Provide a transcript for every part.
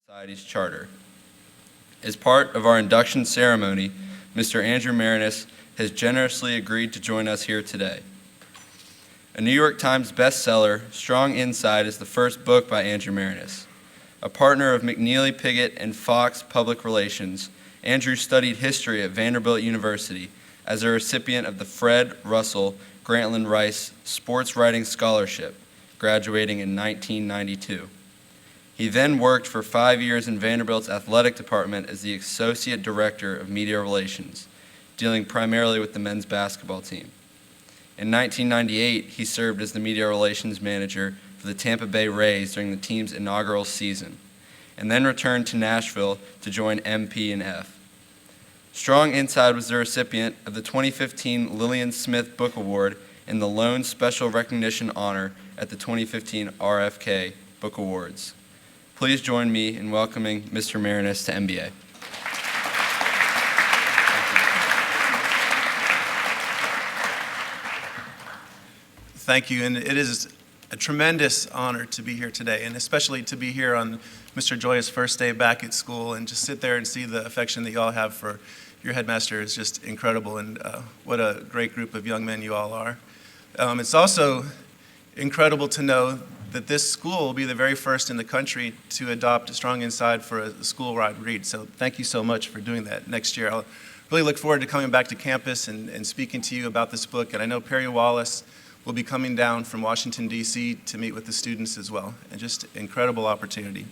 Society's charter. As part of our induction ceremony, Mr. Andrew Maraniss has generously agreed to join us here today. A New York Times bestseller, Strong Inside is the first book by Andrew Maraniss. A partner of McNeely Piggott and Fox Public Relations, Andrew studied history at Vanderbilt University as a recipient of the Fred Russell Grantland Rice Sports Writing Scholarship, graduating in 1992. He then worked for 5 years in Vanderbilt's athletic department as the Associate Director of Media Relations, dealing primarily with the men's basketball team. In 1998, he served as the Media Relations Manager for the Tampa Bay Rays during the team's inaugural season, and then returned to Nashville to join MP&F. Strong Inside was the recipient of the 2015 Lillian Smith Book Award and the lone special recognition honor at the 2015 RFK Book Awards. Please join me in welcoming Mr. Maraniss to MBA. Thank you, and it is a tremendous honor to be here today, and especially to be here on Mr. Joya's first day back at school and just sit there and see the affection that you all have for your headmaster is just incredible, and what a great group of young men you all are. It's also incredible to know that this school will be the very first in the country to adopt Strong Inside for a school-wide read. So thank you so much for doing that next year. I'll really look forward to coming back to campus and speaking to you about this book. And I know Perry Wallace will be coming down from Washington, D.C. to meet with the students as well. And just incredible opportunity.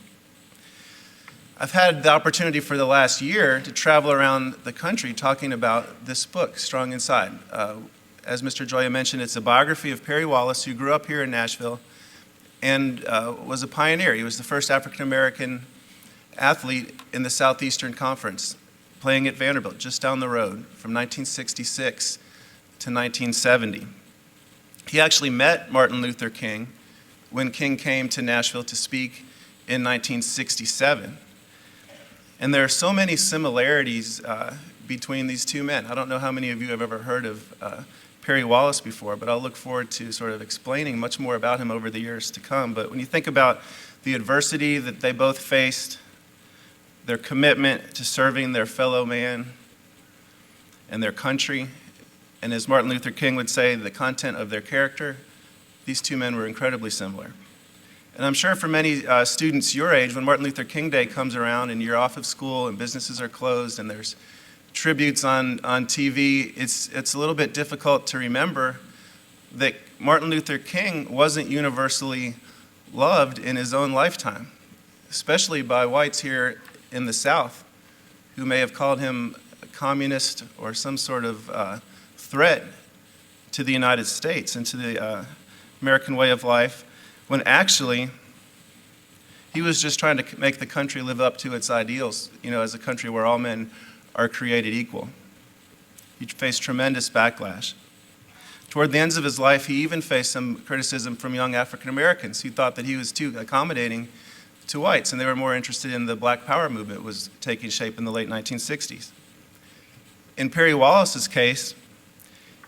I've had the opportunity for the last year to travel around the country talking about this book, Strong Inside. As Mr. Joya mentioned, it's a biography of Perry Wallace, who grew up here in Nashville and was a pioneer. He was the first African-American athlete in the Southeastern Conference, playing at Vanderbilt just down the road from 1966 to 1970. He actually met Martin Luther King when King came to Nashville to speak in 1967. And there are so many similarities between these two men. I don't know how many of you have ever heard of Perry Wallace before, but I'll look forward to sort of explaining much more about him over the years to come. But when you think about the adversity that they both faced, their commitment to serving their fellow man and their country, and as Martin Luther King would say, the content of their character, these two men were incredibly similar. And I'm sure for many students your age, when Martin Luther King Day comes around and you're off of school and businesses are closed and there's tributes on TV, it's a little bit difficult to remember that Martin Luther King wasn't universally loved in his own lifetime, especially by whites here in the South, who may have called him a communist or some sort of threat to the United States and to the American way of life, when actually he was just trying to make the country live up to its ideals, as a country where all men are created equal. He faced tremendous backlash. Toward the ends of his life, he even faced some criticism from young African Americans who thought that he was too accommodating to whites, and they were more interested in the Black Power movement was taking shape in the late 1960s. In Perry Wallace's case,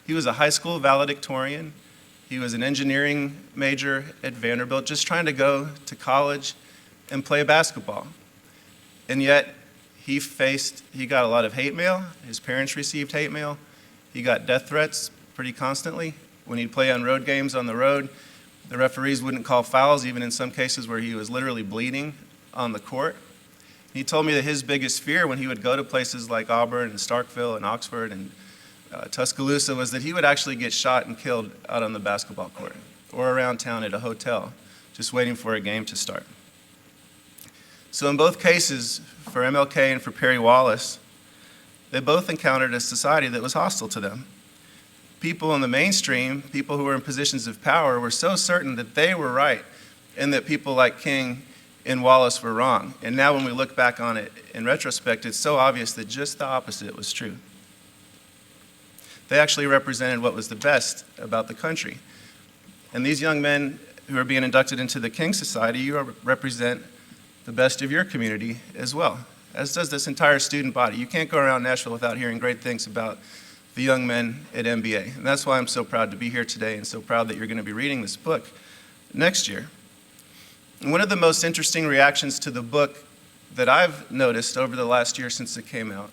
he was a high school valedictorian. He was an engineering major at Vanderbilt, just trying to go to college and play basketball. And yet, he got a lot of hate mail. His parents received hate mail. He got death threats pretty constantly. When he'd play on road games on the road, the referees wouldn't call fouls, even in some cases where he was literally bleeding on the court. He told me that his biggest fear when he would go to places like Auburn and Starkville and Oxford and Tuscaloosa was that he would actually get shot and killed out on the basketball court or around town at a hotel, just waiting for a game to start. So in both cases, for MLK and for Perry Wallace, they both encountered a society that was hostile to them. People in the mainstream, people who were in positions of power, were so certain that they were right and that people like King and Wallace were wrong. And now when we look back on it in retrospect, it's so obvious that just the opposite was true. They actually represented what was the best about the country. And these young men who are being inducted into the King Society, you represent the best of your community as well, as does this entire student body. You can't go around Nashville without hearing great things about the young men at MBA. And that's why I'm so proud to be here today and so proud that you're going to be reading this book next year. And one of the most interesting reactions to the book that I've noticed over the last year since it came out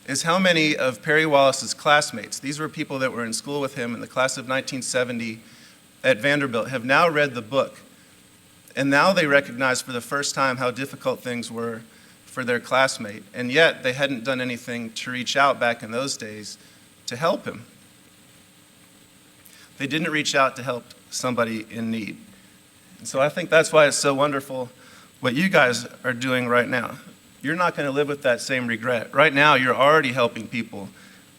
is how many of Perry Wallace's classmates, these were people that were in school with him in the class of 1970 at Vanderbilt, have now read the book. And now they recognize for the first time how difficult things were for their classmate. And yet they hadn't done anything to reach out back in those days to help him. They didn't reach out to help somebody in need. And so I think that's why it's so wonderful what you guys are doing right now. You're not going to live with that same regret. Right now, you're already helping people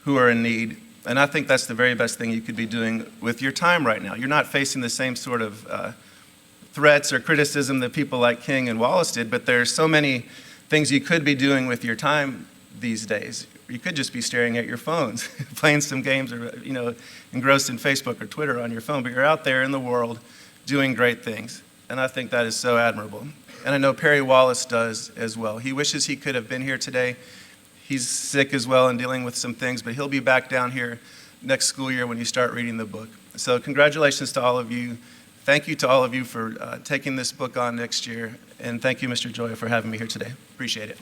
who are in need, and I think that's the very best thing you could be doing with your time right now. You're not facing the same sort of threats or criticism that people like King and Wallace did, but there's so many things you could be doing with your time these days. You could just be staring at your phones, playing some games, or engrossed in Facebook or Twitter on your phone, but you're out there in the world doing great things, and I think that is so admirable. And I know Perry Wallace does as well. He wishes he could have been here today. He's sick as well and dealing with some things, but he'll be back down here next school year when you start reading the book. So congratulations to all of you. Thank you to all of you for taking this book on next year. And thank you, Mr. Joy, for having me here today. Appreciate it.